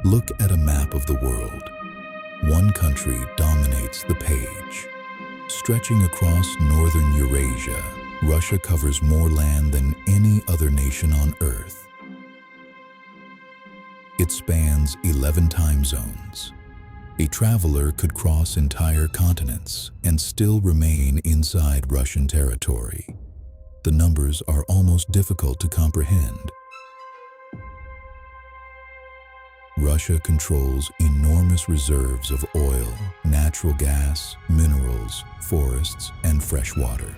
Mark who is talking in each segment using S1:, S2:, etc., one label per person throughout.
S1: Look at a map of the world. One country dominates the page. Stretching across northern Eurasia, Russia covers more land than any other nation on Earth. It spans 11 time zones. A traveler could cross entire continents and still remain inside Russian territory. The numbers are almost difficult to comprehend. Russia controls enormous reserves of oil, natural gas, minerals, forests, and fresh water.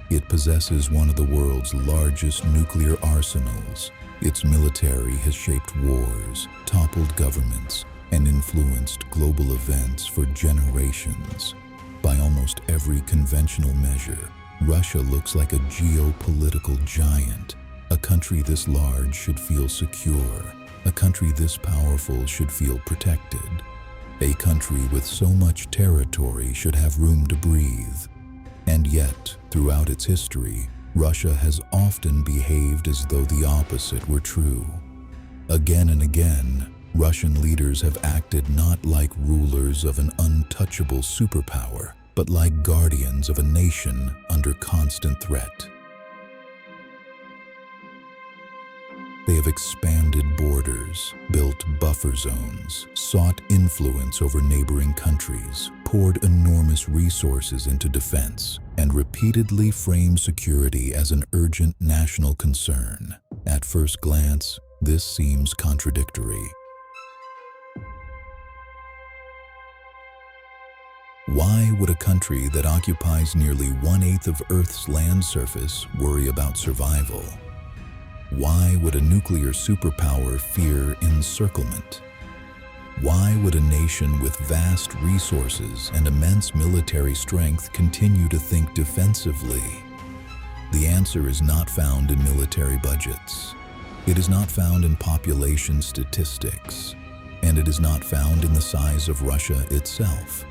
S1: It possesses one of the world's largest nuclear arsenals. Its military has shaped wars, toppled governments, and influenced global events for generations. By almost every conventional measure, Russia looks like a geopolitical giant. A country this large should feel secure. A country this powerful should feel protected. A country with so much territory should have room to breathe. And yet, throughout its history, Russia has often behaved as though the opposite were true. Again and again, Russian leaders have acted not like rulers of an untouchable superpower, but like guardians of a nation under constant threat. They have expanded borders, built buffer zones, sought influence over neighboring countries, poured enormous resources into defense, and repeatedly framed security as an urgent national concern. At first glance, this seems contradictory. Why would a country that occupies nearly 1/8 of Earth's land surface worry about survival? Why would a nuclear superpower fear encirclement? Why would a nation with vast resources and immense military strength continue to think defensively? The answer is not found in military budgets. It is not found in population statistics. And it is not found in the size of Russia itself.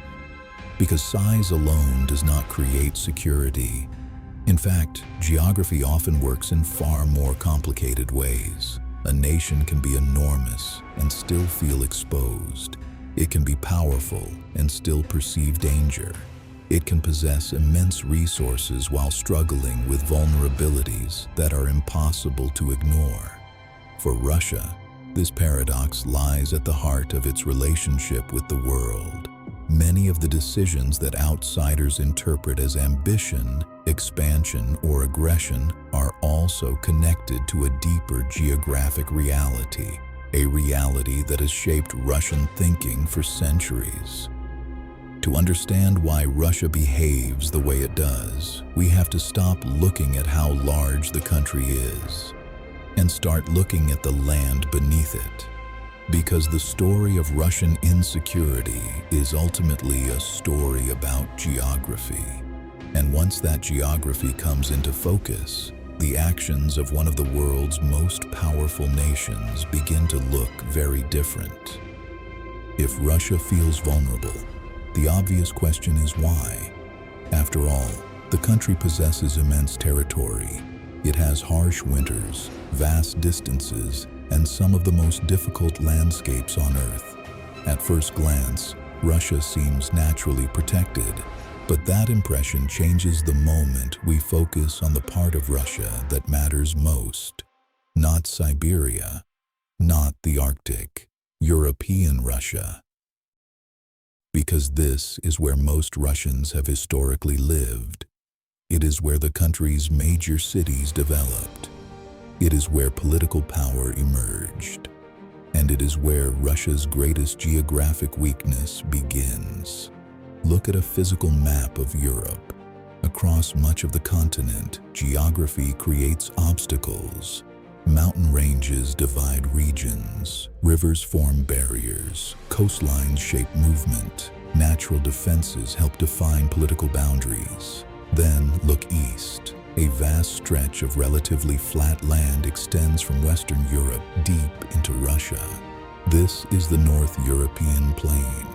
S1: Because size alone does not create security. In fact, geography often works in far more complicated ways. A nation can be enormous and still feel exposed. It can be powerful and still perceive danger. It can possess immense resources while struggling with vulnerabilities that are impossible to ignore. For Russia, this paradox lies at the heart of its relationship with the world. Many of the decisions that outsiders interpret as ambition, expansion, or aggression are also connected to a deeper geographic reality, a reality that has shaped Russian thinking for centuries. To understand why Russia behaves the way it does, we have to stop looking at how large the country is and start looking at the land beneath it. Because the story of Russian insecurity is ultimately a story about geography. And once that geography comes into focus, the actions of one of the world's most powerful nations begin to look very different. If Russia feels vulnerable, the obvious question is why? After all, the country possesses immense territory. It has harsh winters, vast distances, and some of the most difficult landscapes on Earth. At first glance, Russia seems naturally protected, but that impression changes the moment we focus on the part of Russia that matters most. Not Siberia, not the Arctic, European Russia. Because this is where most Russians have historically lived. It is where the country's major cities developed. It is where political power emerged. And it is where Russia's greatest geographic weakness begins. Look at a physical map of Europe. Across much of the continent, geography creates obstacles. Mountain ranges divide regions. Rivers form barriers. Coastlines shape movement. Natural defenses help define political boundaries. Then look east. A vast stretch of relatively flat land extends from Western Europe deep into Russia. This is the North European Plain,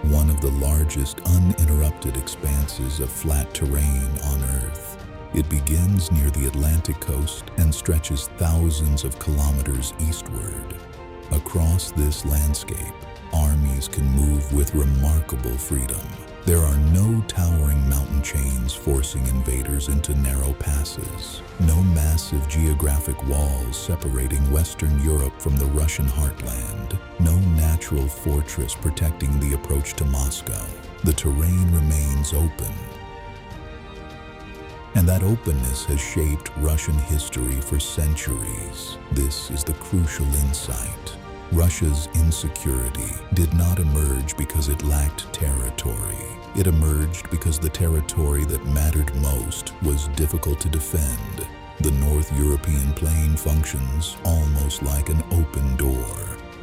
S1: one of the largest uninterrupted expanses of flat terrain on Earth. It begins near the Atlantic coast and stretches thousands of kilometers eastward. Across this landscape, armies can move with remarkable freedom. There are no towering mountain chains forcing invaders into narrow passes, no massive geographic walls separating Western Europe from the Russian heartland, no natural fortress protecting the approach to Moscow. The terrain remains open. And that openness has shaped Russian history for centuries. This is the crucial insight. Russia's insecurity did not emerge because it lacked territory. It emerged because the territory that mattered most was difficult to defend. The North European plain functions almost like an open door.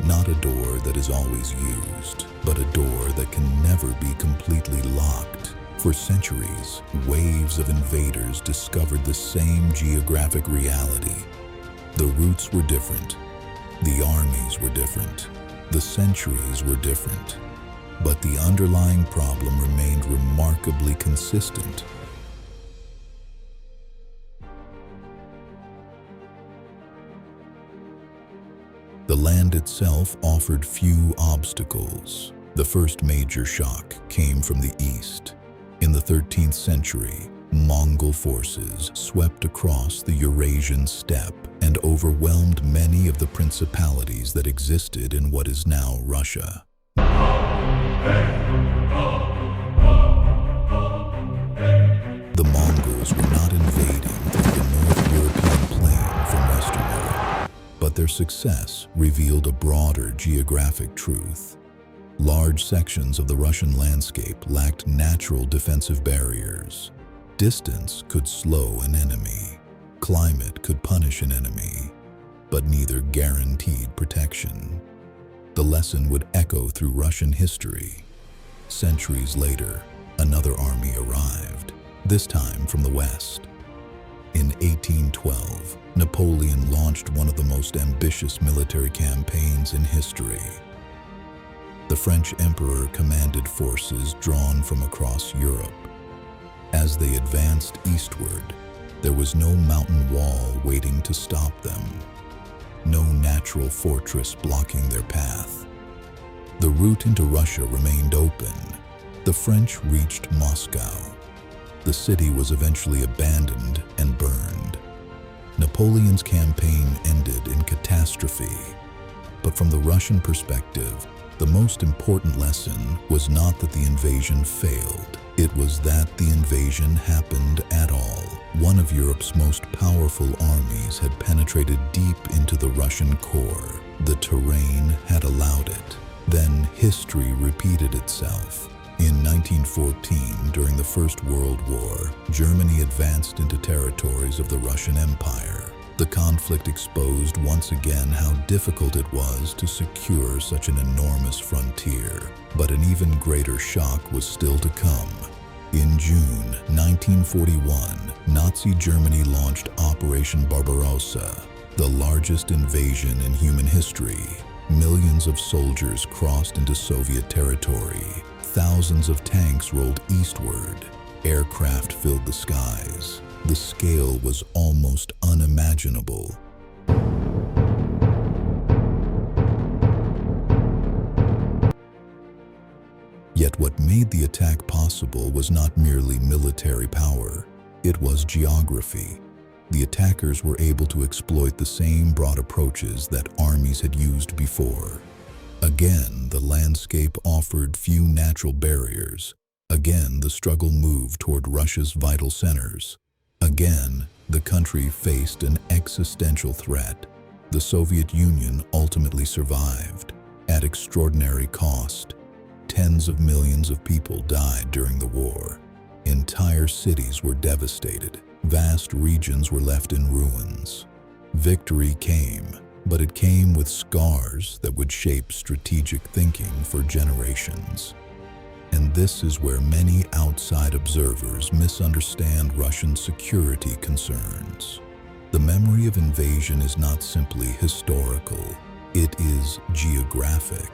S1: Not a door that is always used, but a door that can never be completely locked. For centuries, waves of invaders discovered the same geographic reality. The routes were different. The armies were different. The centuries were different. But the underlying problem remained remarkably consistent. The land itself offered few obstacles. The first major shock came from the east. In the 13th century, Mongol forces swept across the Eurasian steppe and overwhelmed many of the principalities that existed in what is now Russia. The Mongols were not invading through the North European plain from Western Europe, but their success revealed a broader geographic truth. Large sections of the Russian landscape lacked natural defensive barriers. Distance could slow an enemy. Climate could punish an enemy, but neither guaranteed protection. The lesson would echo through Russian history. Centuries later, another army arrived, this time from the west. In 1812, Napoleon launched one of the most ambitious military campaigns in history. The French emperor commanded forces drawn from across Europe. As they advanced eastward, there was no mountain wall waiting to stop them, no natural fortress blocking their path. The route into Russia remained open. The French reached Moscow. The city was eventually abandoned and burned. Napoleon's campaign ended in catastrophe. But from the Russian perspective, the most important lesson was not that the invasion failed. It was that the invasion happened at all. One of Europe's most powerful armies had penetrated deep into the Russian core. The terrain had allowed it. Then history repeated itself. In 1914, during the First World War, Germany advanced into territories of the Russian Empire. The conflict exposed once again how difficult it was to secure such an enormous frontier. But an even greater shock was still to come. In June 1941, Nazi Germany launched Operation Barbarossa, the largest invasion in human history. Millions of soldiers crossed into Soviet territory. Thousands of tanks rolled eastward. Aircraft filled the skies. The scale was almost unimaginable. Yet what made the attack possible was not merely military power. It was geography. The attackers were able to exploit the same broad approaches that armies had used before. Again, the landscape offered few natural barriers. Again, the struggle moved toward Russia's vital centers. Again, the country faced an existential threat. The Soviet Union ultimately survived, at extraordinary cost. Tens of millions of people died during the war. Entire cities were devastated. Vast regions were left in ruins. Victory came, but it came with scars that would shape strategic thinking for generations. And this is where many outside observers misunderstand Russian security concerns. The memory of invasion is not simply historical, it is geographic.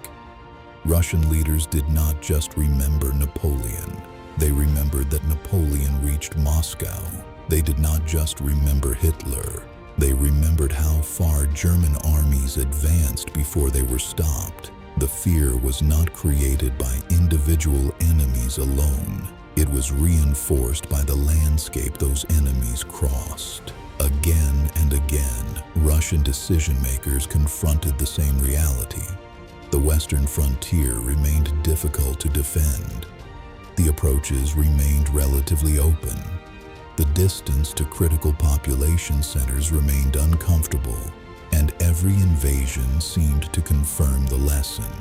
S1: Russian leaders did not just remember Napoleon. They remembered that Napoleon reached Moscow. They did not just remember Hitler. They remembered how far German armies advanced before they were stopped. The fear was not created by individual enemies alone. It was reinforced by the landscape those enemies crossed. Again and again, Russian decision-makers confronted the same reality. The western frontier remained difficult to defend. The approaches remained relatively open. The distance to critical population centers remained uncomfortable, and every invasion seemed to confirm the lesson.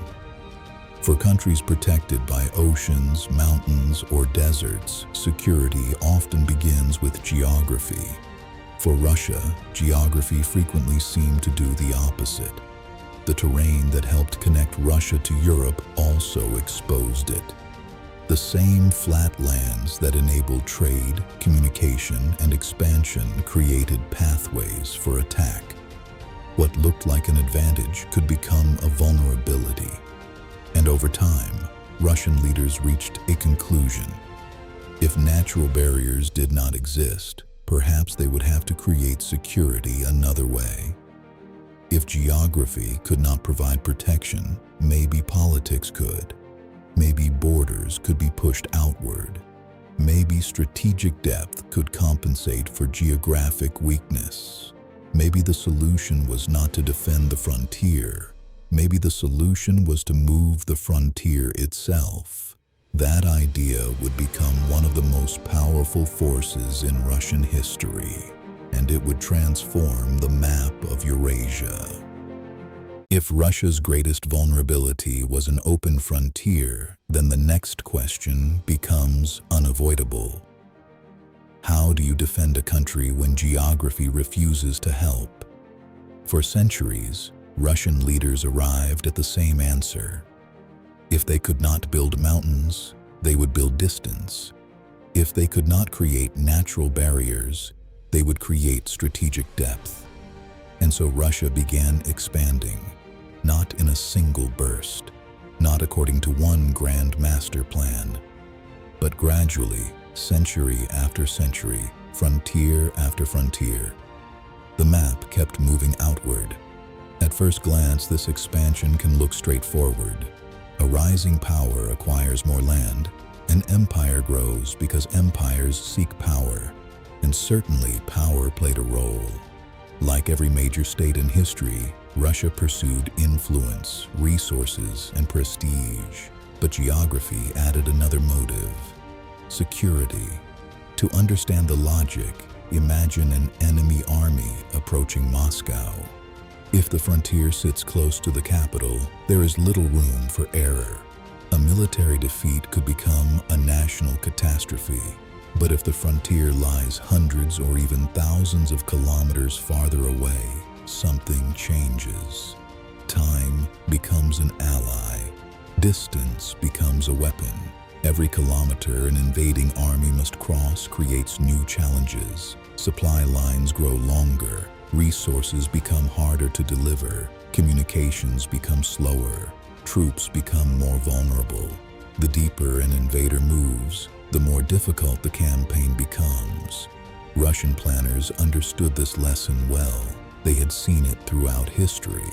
S1: For countries protected by oceans, mountains, or deserts, security often begins with geography. For Russia, geography frequently seemed to do the opposite. The terrain that helped connect Russia to Europe also exposed it. The same flat lands that enabled trade, communication, and expansion created pathways for attack. What looked like an advantage could become a vulnerability. And over time, Russian leaders reached a conclusion. If natural barriers did not exist, perhaps they would have to create security another way. If geography could not provide protection, maybe politics could. Maybe borders could be pushed outward. Maybe strategic depth could compensate for geographic weakness. Maybe the solution was not to defend the frontier. Maybe the solution was to move the frontier itself. That idea would become one of the most powerful forces in Russian history, and it would transform the map of Eurasia. If Russia's greatest vulnerability was an open frontier, then the next question becomes unavoidable. How do you defend a country when geography refuses to help? For centuries, Russian leaders arrived at the same answer. If they could not build mountains, they would build distance. If they could not create natural barriers, they would create strategic depth. And so Russia began expanding, not in a single burst, not according to one grand master plan, but gradually, century after century, frontier after frontier. The map kept moving outward. At first glance, this expansion can look straightforward. A rising power acquires more land. An empire grows because empires seek power, and certainly power played a role. Like every major state in history, Russia pursued influence, resources, and prestige. But geography added another motive: security. To understand the logic, imagine an enemy army approaching Moscow. If the frontier sits close to the capital, there is little room for error. A military defeat could become a national catastrophe. But if the frontier lies hundreds or even thousands of kilometers farther away, something changes. Time becomes an ally. Distance becomes a weapon. Every kilometer an invading army must cross creates new challenges. Supply lines grow longer. Resources become harder to deliver. Communications become slower. Troops become more vulnerable. The deeper an invader moves, the more difficult the campaign becomes. Russian planners understood this lesson well. They had seen it throughout history.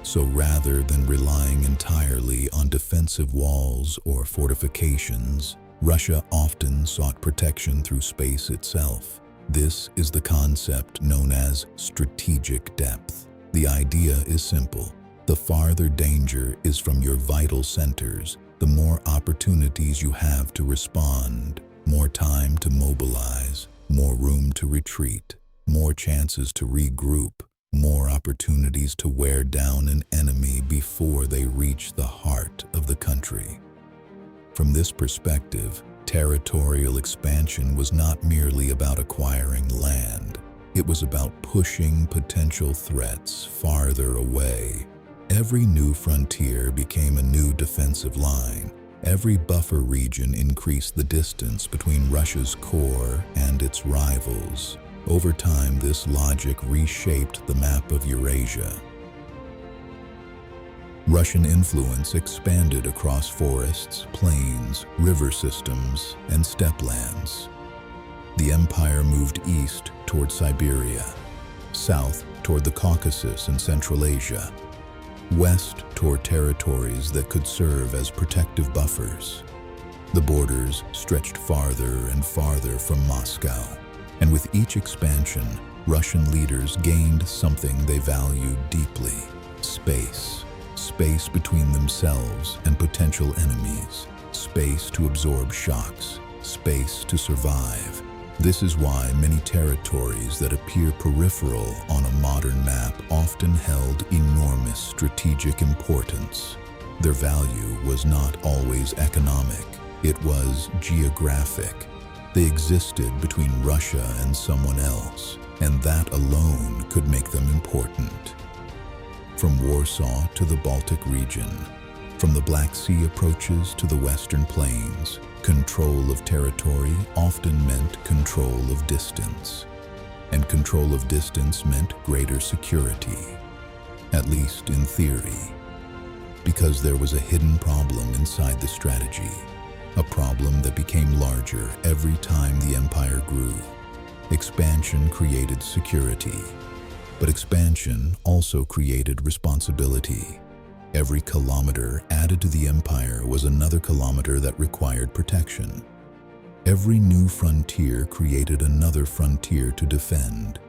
S1: So rather than relying entirely on defensive walls or fortifications, Russia often sought protection through space itself. This is the concept known as strategic depth. The idea is simple. The farther danger is from your vital centers, the more opportunities you have to respond, more time to mobilize, more room to retreat, more chances to regroup, more opportunities to wear down an enemy before they reach the heart of the country. From this perspective, territorial expansion was not merely about acquiring land. It was about pushing potential threats farther away. Every new frontier became a new defensive line. Every buffer region increased the distance between Russia's core and its rivals. Over time, this logic reshaped the map of Eurasia. Russian influence expanded across forests, plains, river systems, and steppe lands. The empire moved east toward Siberia. south toward the Caucasus and Central Asia, west toward territories that could serve as protective buffers. The borders stretched farther and farther from Moscow, and with each expansion, Russian leaders gained something they valued deeply: space. Space between themselves and potential enemies, space to absorb shocks, space to survive. This is why many territories that appear peripheral on a modern map often held enormous strategic importance. Their value was not always economic, it was geographic. They existed between Russia and someone else, and that alone could make them important. From Warsaw to the Baltic region, from the Black Sea approaches to the Western Plains, control of territory often meant control of distance. And control of distance meant greater security, at least in theory. Because there was a hidden problem inside the strategy, a problem that became larger every time the empire grew. Expansion created security. But expansion also created responsibility. Every kilometer added to the empire was another kilometer that required protection. Every new frontier created another frontier to defend.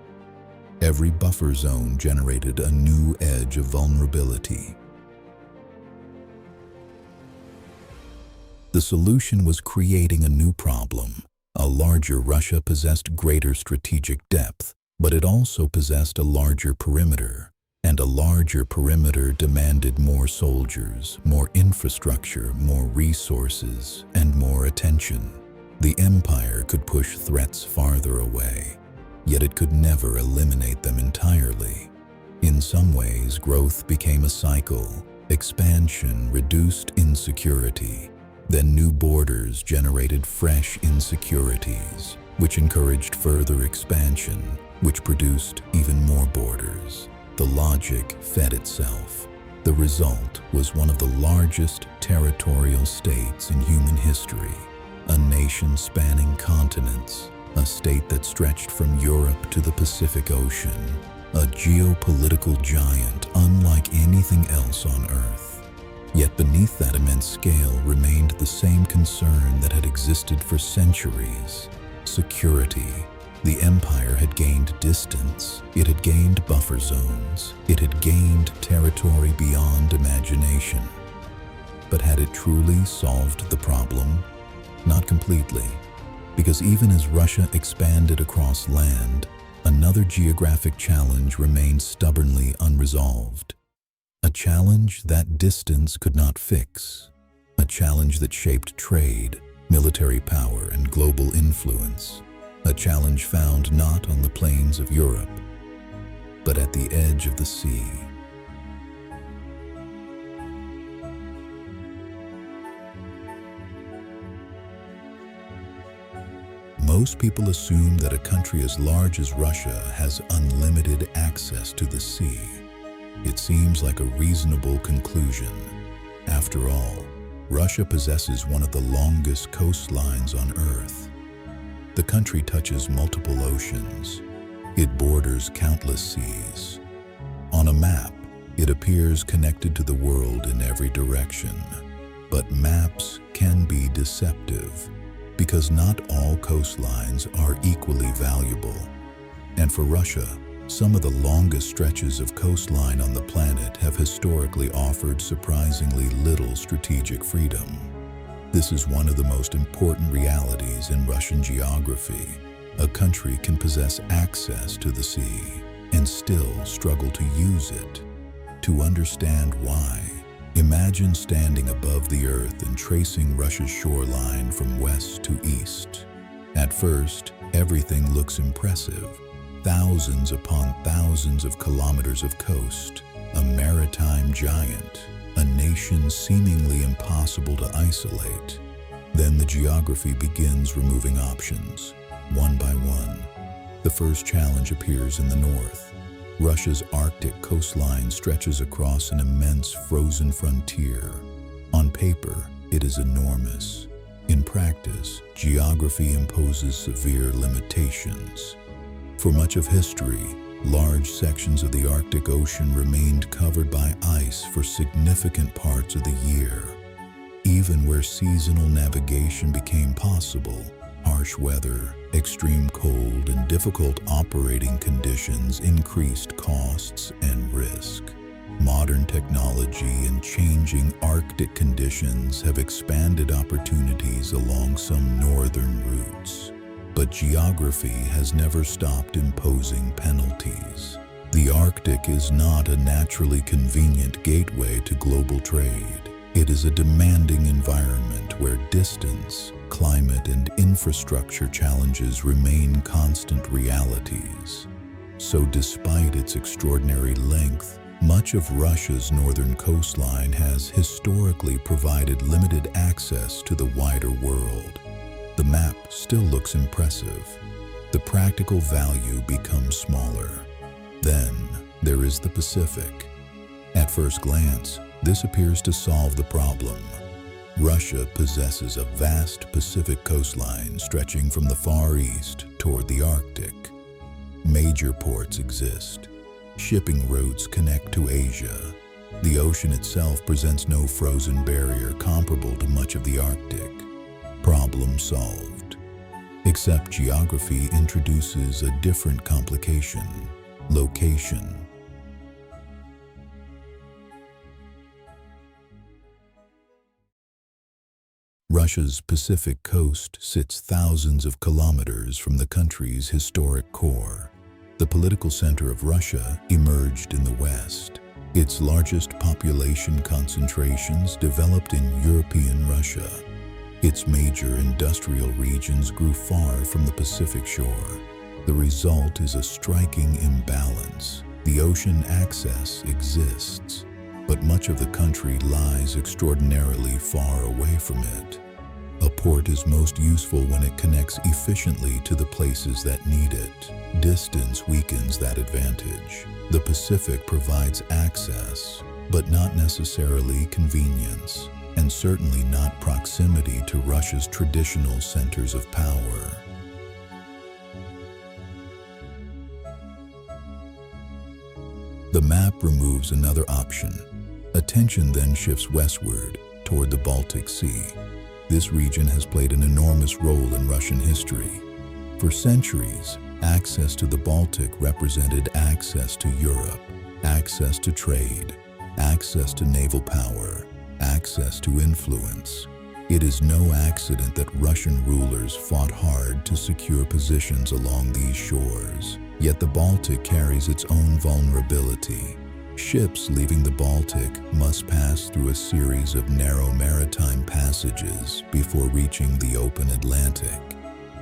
S1: Every buffer zone generated a new edge of vulnerability. The solution was creating a new problem. A larger Russia possessed greater strategic depth, but it also possessed a larger perimeter, and a larger perimeter demanded more soldiers, more infrastructure, more resources, and more attention. The empire could push threats farther away, yet it could never eliminate them entirely. In some ways, growth became a cycle. Expansion reduced insecurity. Then new borders generated fresh insecurities, which encouraged further expansion, which produced even more borders. The logic fed itself. The result was one of the largest territorial states in human history, a nation spanning continents, a state that stretched from Europe to the Pacific Ocean, a geopolitical giant unlike anything else on Earth. Yet beneath that immense scale remained the same concern that had existed for centuries: security. The empire had gained distance, it had gained buffer zones, it had gained territory beyond imagination. But had it truly solved the problem? Not completely, because even as Russia expanded across land, another geographic challenge remained stubbornly unresolved. A challenge that distance could not fix, a challenge that shaped trade, military power, and global influence. A challenge found not on the plains of Europe, but at the edge of the sea. Most people assume that a country as large as Russia has unlimited access to the sea. It seems like a reasonable conclusion. After all, Russia possesses one of the longest coastlines on Earth. The country touches multiple oceans. It borders countless seas. On a map, it appears connected to the world in every direction. But maps can be deceptive, because not all coastlines are equally valuable. And for Russia, some of the longest stretches of coastline on the planet have historically offered surprisingly little strategic freedom. This is one of the most important realities in Russian geography. A country can possess access to the sea and still struggle to use it. To understand why, imagine standing above the Earth and tracing Russia's shoreline from west to east. At first, everything looks impressive. Thousands upon thousands of kilometers of coast, a maritime giant, a nation seemingly impossible to isolate. Then the geography begins removing options, one by one. The first challenge appears in the north. Russia's Arctic coastline stretches across an immense frozen frontier. On paper, it is enormous. In practice, geography imposes severe limitations. For much of history, Large sections of the Arctic Ocean remained covered by ice for significant parts of the year. Even where seasonal navigation became possible, harsh weather, extreme cold, and difficult operating conditions increased costs and risk. Modern technology and changing Arctic conditions have expanded opportunities along some northern routes. But geography has never stopped imposing penalties. The Arctic is not a naturally convenient gateway to global trade. It is a demanding environment where distance, climate, and infrastructure challenges remain constant realities. So despite its extraordinary length, much of Russia's northern coastline has historically provided limited access to the wider world. The map still looks impressive. The practical value becomes smaller. Then there is the Pacific. At first glance, this appears to solve the problem. Russia possesses a vast Pacific coastline stretching from the Far East toward the Arctic. Major ports exist. Shipping routes connect to Asia. The ocean itself presents no frozen barrier comparable to much of the Arctic. Problem solved. Except geography introduces a different complication: location. Russia's Pacific coast sits thousands of kilometers from the country's historic core. The political center of Russia emerged in the west. Its largest population concentrations developed in European Russia. Its major industrial regions grew far from the Pacific shore. The result is a striking imbalance. The ocean access exists, but much of the country lies extraordinarily far away from it. A port is most useful when it connects efficiently to the places that need it. Distance weakens that advantage. The Pacific provides access, but not necessarily convenience, and certainly not proximity to Russia's traditional centers of power. The map removes another option. Attention then shifts westward toward the Baltic Sea. This region has played an enormous role in Russian history. For centuries, access to the Baltic represented access to Europe, access to trade, access to naval power, access to influence. It is no accident that Russian rulers fought hard to secure positions along these shores. Yet the Baltic carries its own vulnerability. Ships leaving the Baltic must pass through a series of narrow maritime passages before reaching the open Atlantic.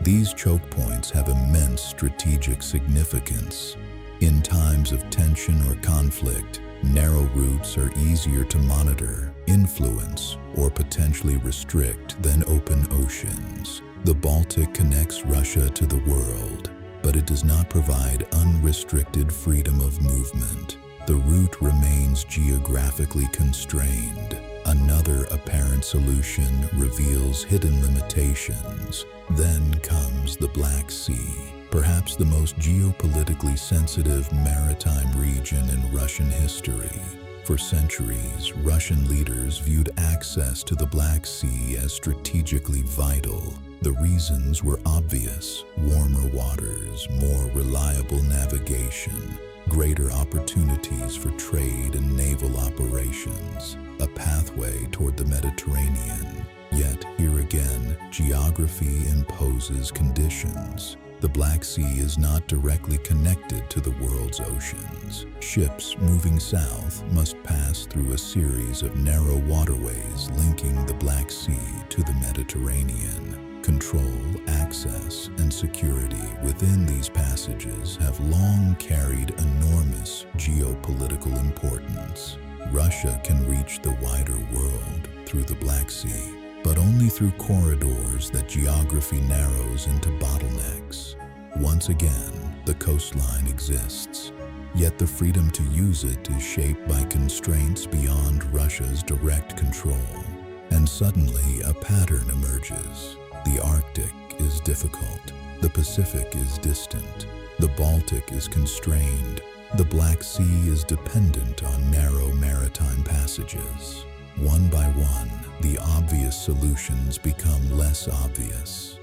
S1: These choke points have immense strategic significance. In times of tension or conflict, narrow routes are easier to monitor, influence, or potentially restrict than open oceans. The Baltic connects Russia to the world, but it does not provide unrestricted freedom of movement. The route remains geographically constrained. Another apparent solution reveals hidden limitations. Then comes the Black Sea, perhaps the most geopolitically sensitive maritime region in Russian history. For centuries, Russian leaders viewed access to the Black Sea as strategically vital. The reasons were obvious: warmer waters, more reliable navigation, greater opportunities for trade and naval operations, a pathway toward the Mediterranean. Yet, here again, geography imposes conditions. The Black Sea is not directly connected to the world's oceans. Ships moving south must pass through a series of narrow waterways linking the Black Sea to the Mediterranean. Control, access, and security within these passages have long carried enormous geopolitical importance. Russia can reach the wider world through the Black Sea, but only through corridors that geography narrows into bottlenecks. Once again, the coastline exists, yet the freedom to use it is shaped by constraints beyond Russia's direct control. And suddenly, a pattern emerges. The Arctic is difficult, the Pacific is distant, The Baltic is constrained. The Black Sea is dependent on narrow maritime passages. One by one, the obvious solutions become less obvious.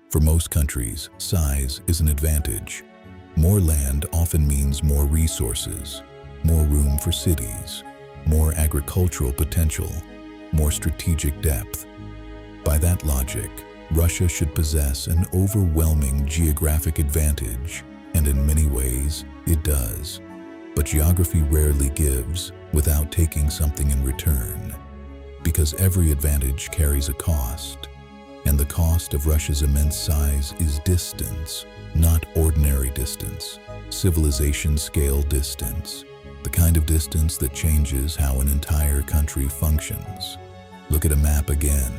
S1: For most countries, size is an advantage. More land often means more resources, more room for cities, more agricultural potential, more strategic depth. By that logic, Russia should possess an overwhelming geographic advantage, and in many ways, it does. But geography rarely gives without taking something in return, because every advantage carries a cost, and the cost of Russia's immense size is distance, not ordinary distance, civilization-scale distance, the kind of distance that changes how an entire country functions. Look at a map again.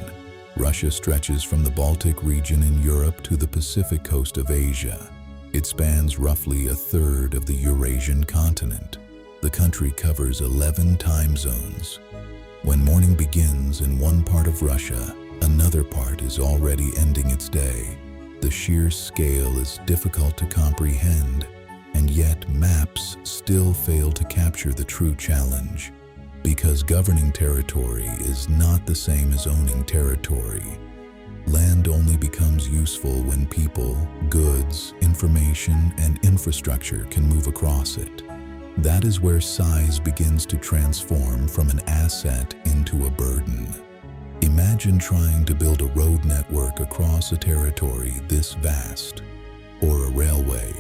S1: Russia stretches from the Baltic region in Europe to the Pacific coast of Asia. It spans roughly a third of the Eurasian continent. The country covers 11 time zones. When morning begins in one part of Russia, another part is already ending its day. The sheer scale is difficult to comprehend, and yet maps still fail to capture the true challenge. Because governing territory is not the same as owning territory. Land only becomes useful when people, goods, information, and infrastructure can move across it. That is where size begins to transform from an asset into a burden. Imagine trying to build a road network across a territory this vast, or a railway,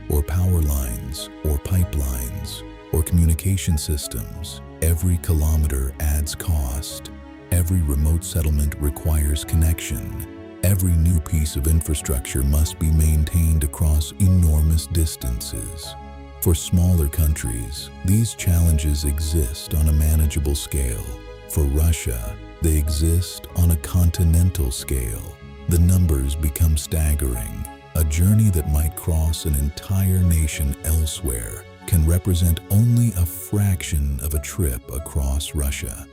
S1: or power lines, or pipelines, or communication systems. Every kilometer adds cost. Every remote settlement requires connection. Every new piece of infrastructure must be maintained across enormous distances. For smaller countries, these challenges exist on a manageable scale. For Russia, they exist on a continental scale. The numbers become staggering. A journey that might cross an entire nation elsewhere can represent only a fraction of a trip across Russia.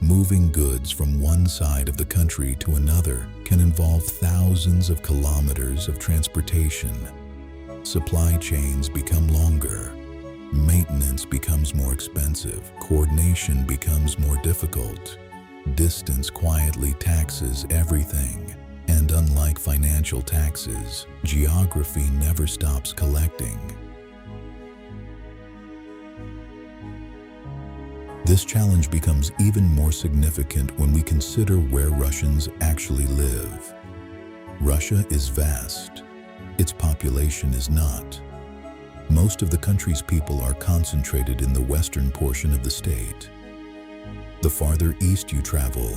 S1: Moving goods from one side of the country to another can involve thousands of kilometers of transportation. Supply chains become longer. Maintenance becomes more expensive. Coordination becomes more difficult. Distance quietly taxes everything. And unlike financial taxes, geography never stops collecting. This challenge becomes even more significant when we consider where Russians actually live. Russia is vast. Its population is not. Most of the country's people are concentrated in the western portion of the state. The farther east you travel,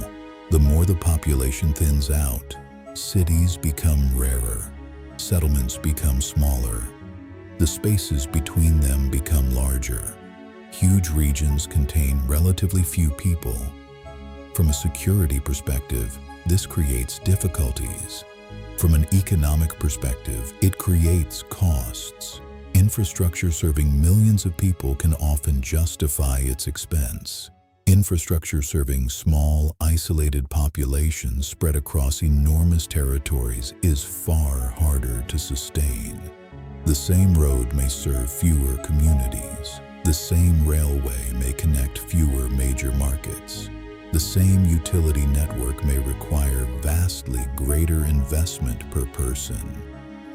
S1: the more the population thins out. Cities become rarer. Settlements become smaller. The spaces between them become larger. Huge regions contain relatively few people. From a security perspective, this creates difficulties. From an economic perspective, it creates costs. Infrastructure serving millions of people can often justify its expense. Infrastructure serving small, isolated populations spread across enormous territories is far harder to sustain. The same road may serve fewer communities. The same railway may connect fewer major markets. The same utility network may require vastly greater investment per person.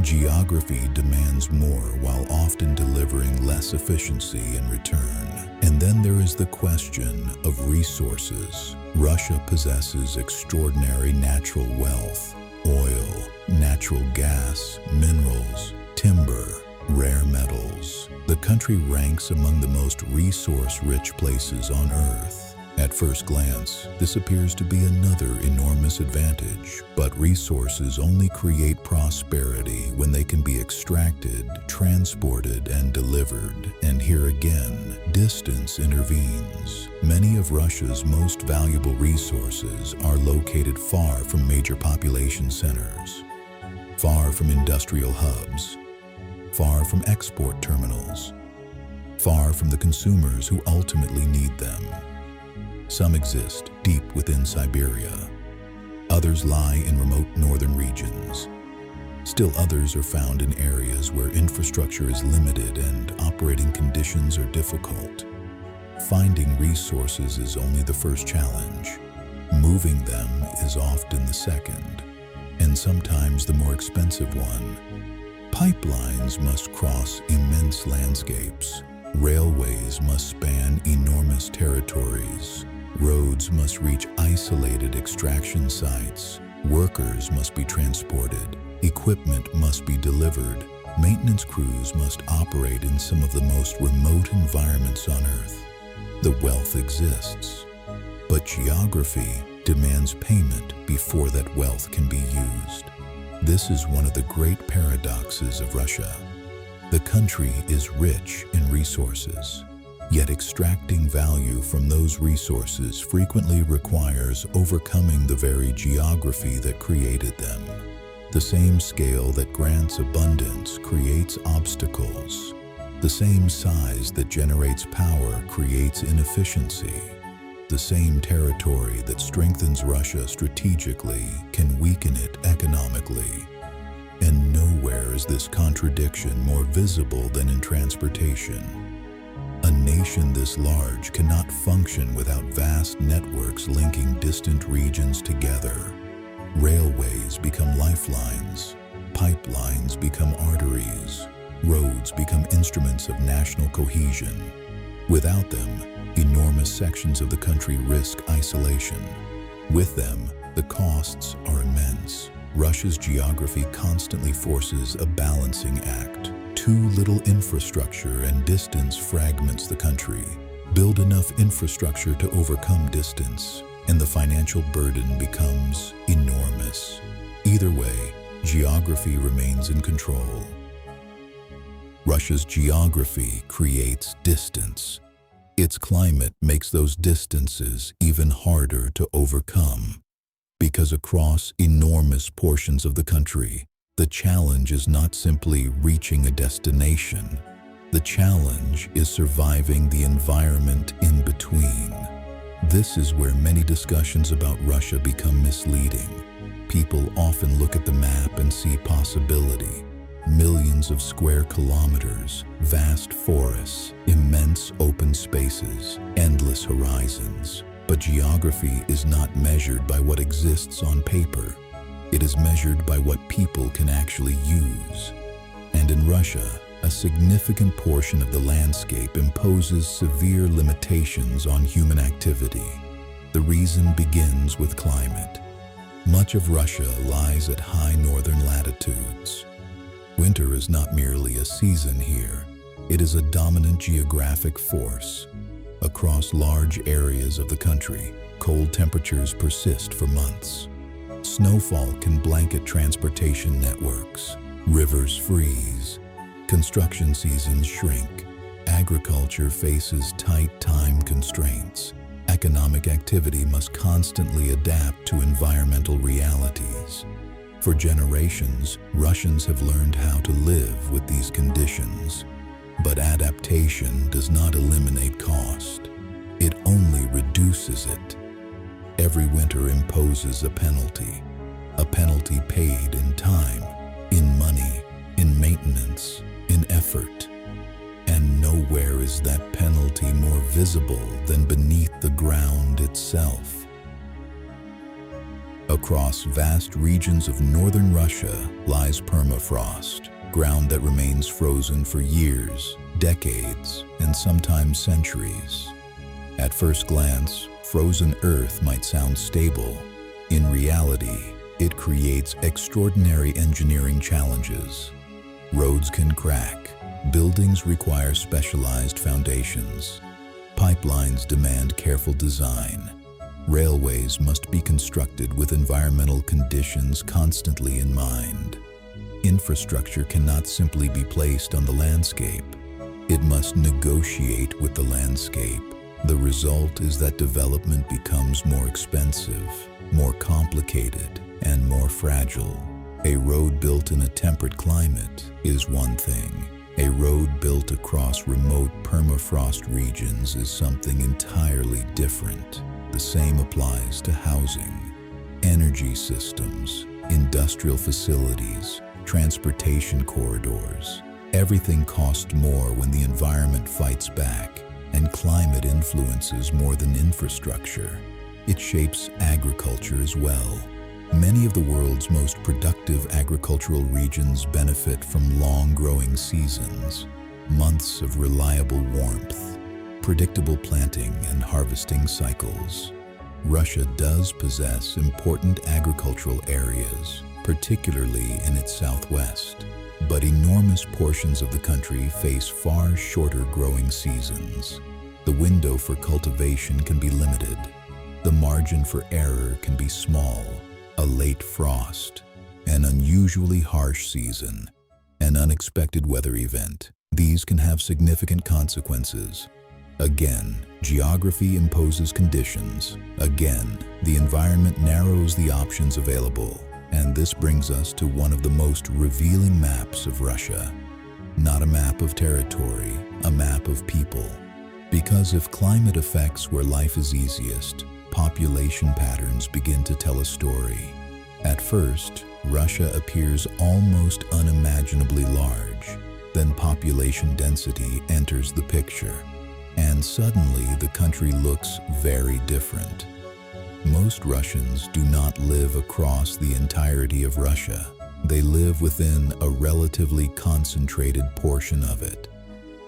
S1: Geography demands more while often delivering less efficiency in return. And then there is the question of resources. Russia possesses extraordinary natural wealth: oil, natural gas, minerals, timber, rare metals. The country ranks among the most resource-rich places on Earth. At first glance, this appears to be another enormous advantage, but resources only create prosperity when they can be extracted, transported, and delivered. And here again, distance intervenes. Many of Russia's most valuable resources are located far from major population centers, far from industrial hubs, far from export terminals, far from the consumers who ultimately need them. Some exist deep within Siberia. Others lie in remote northern regions. Still others are found in areas where infrastructure is limited and operating conditions are difficult. Finding resources is only the first challenge. Moving them is often the second, and sometimes the more expensive one. Pipelines must cross immense landscapes. Railways must span enormous territories. Roads must reach isolated extraction sites. Workers must be transported. Equipment must be delivered. Maintenance crews must operate in some of the most remote environments on Earth. The wealth exists, but geography demands payment before that wealth can be used. This is one of the great paradoxes of Russia. The country is rich in resources, yet extracting value from those resources frequently requires overcoming the very geography that created them. The same scale that grants abundance creates obstacles. The same size that generates power creates inefficiency. The same territory that strengthens Russia strategically can weaken it economically. And nowhere is this contradiction more visible than in transportation. A nation this large cannot function without vast networks linking distant regions together. Railways become lifelines, pipelines become arteries, roads become instruments of national cohesion. Without them, enormous sections of the country risk isolation. With them, the costs are immense. Russia's geography constantly forces a balancing act. Too little infrastructure and distance fragments the country. Build enough infrastructure to overcome distance, and the financial burden becomes enormous. Either way, geography remains in control. Russia's geography creates distance. Its climate makes those distances even harder to overcome. Because across enormous portions of the country, the challenge is not simply reaching a destination. The challenge is surviving the environment in between. This is where many discussions about Russia become misleading. People often look at the map and see possibility. Millions of square kilometers, vast forests, immense open spaces, endless horizons. But geography is not measured by what exists on paper. It is measured by what people can actually use. And in Russia, a significant portion of the landscape imposes severe limitations on human activity. The reason begins with climate. Much of Russia lies at high northern latitudes. Winter is not merely a season here. It is a dominant geographic force. Across large areas of the country, cold temperatures persist for months. Snowfall can blanket transportation networks. Rivers freeze. Construction seasons shrink. Agriculture faces tight time constraints. Economic activity must constantly adapt to environmental realities. For generations, Russians have learned how to live with these conditions. But adaptation does not eliminate cost. It only reduces it. Every winter imposes a penalty paid in time, in money, in maintenance, in effort. And nowhere is that penalty more visible than beneath the ground itself. Across vast regions of northern Russia lies permafrost, ground that remains frozen for years, decades, and sometimes centuries. At first glance, frozen earth might sound stable. In reality, it creates extraordinary engineering challenges. Roads can crack, buildings require specialized foundations, pipelines demand careful design, railways must be constructed with environmental conditions constantly in mind. Infrastructure cannot simply be placed on the landscape. It must negotiate with the landscape. The result is that development becomes more expensive, more complicated, and more fragile. A road built in a temperate climate is one thing. A road built across remote permafrost regions is something entirely different. The same applies to housing. energy systems, industrial facilities, transportation corridors. Everything costs more when the environment fights back, and climate influences more than infrastructure. It shapes agriculture as well. Many of the world's most productive agricultural regions benefit from long growing seasons, months of reliable warmth, predictable planting and harvesting cycles. Russia does possess important agricultural areas, particularly in its southwest, but enormous portions of the country face far shorter growing seasons. The window for cultivation can be limited. The margin for error can be small. A late frost, an unusually harsh season, an unexpected weather event. These can have significant consequences. Again, geography imposes conditions. Again, the environment narrows the options available. And this brings us to one of the most revealing maps of Russia. Not a map of territory, a map of people. Because if climate affects where life is easiest, population patterns begin to tell a story. At first, Russia appears almost unimaginably large. Then population density enters the picture. And suddenly the country looks very different. Most Russians do not live across the entirety of Russia. They live within a relatively concentrated portion of it.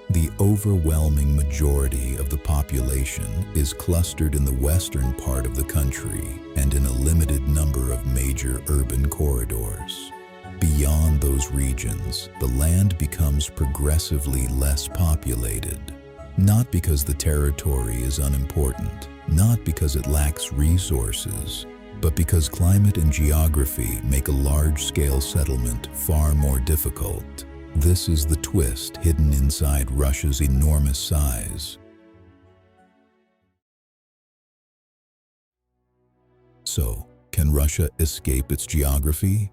S1: The overwhelming majority of the population is clustered in the western part of the country and in a limited number of major urban corridors. Beyond those regions, the land becomes progressively less populated. Not because the territory is unimportant, not because it lacks resources, but because climate and geography make a large-scale settlement far more difficult. This is the twist hidden inside Russia's enormous size. So, can Russia escape its geography?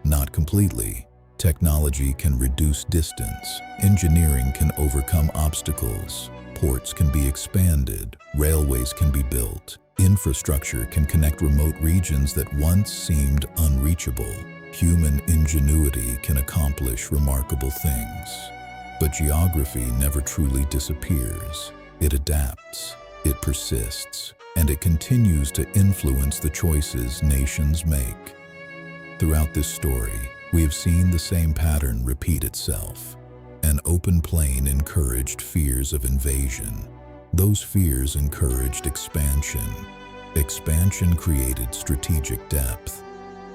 S1: Not completely. Technology can reduce distance. Engineering can overcome obstacles. Ports can be expanded. Railways can be built. Infrastructure can connect remote regions that once seemed unreachable. Human ingenuity can accomplish remarkable things. But geography never truly disappears. It adapts, it persists, and it continues to influence the choices nations make. Throughout this story, we have seen the same pattern repeat itself. An open plain encouraged fears of invasion. Those fears encouraged expansion. Expansion created strategic depth.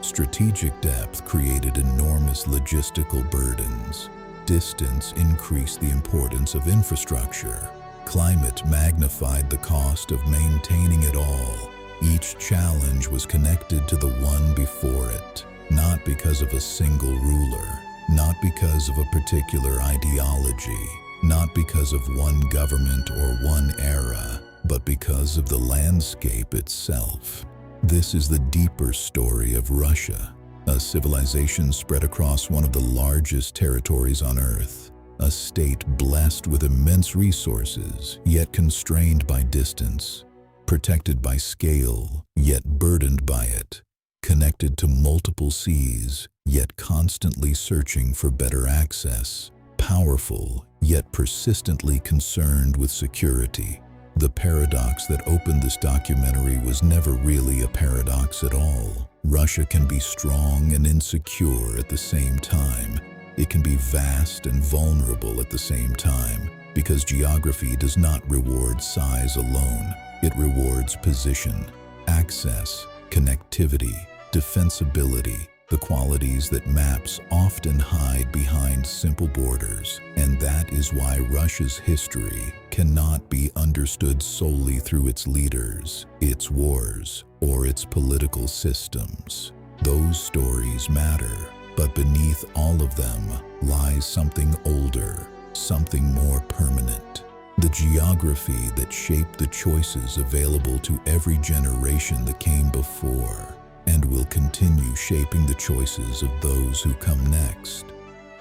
S1: Strategic depth created enormous logistical burdens. Distance increased the importance of infrastructure. Climate magnified the cost of maintaining it all. Each challenge was connected to the one before it, not because of a single ruler, not because of a particular ideology, not because of one government or one era, but because of the landscape itself. This is the deeper story of Russia, a civilization spread across one of the largest territories on Earth, a state blessed with immense resources, yet constrained by distance, protected by scale, yet burdened by it, connected to multiple seas, yet constantly searching for better access, powerful, yet persistently concerned with security. The paradox that opened this documentary was never really a paradox at all. Russia can be strong and insecure at the same time. It can be vast and vulnerable at the same time, because geography does not reward size alone. It rewards position, access, connectivity, defensibility, the qualities that maps often hide behind simple borders. And that is why Russia's history cannot be understood solely through its leaders, its wars, or its political systems. Those stories matter, but beneath all of them lies something older, something more permanent. The geography that shaped the choices available to every generation that came before, and will continue shaping the choices of those who come next.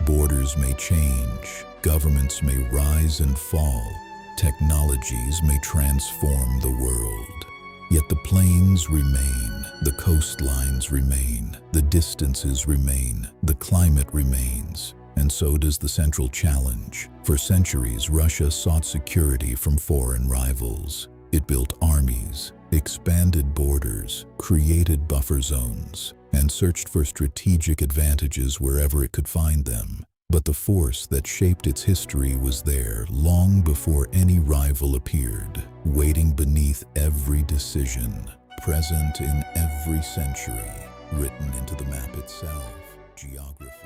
S1: Borders may change, governments may rise and fall, technologies may transform the world. Yet the plains remain, The coastlines remain, the distances remain, the climate remains, and so does the central challenge. For centuries, Russia sought security from foreign rivals. It built armies, expanded borders, created buffer zones, and searched for strategic advantages wherever it could find them. But the force that shaped its history was there long before any rival appeared, waiting beneath every decision, present in every century, written into the map itself. Geography.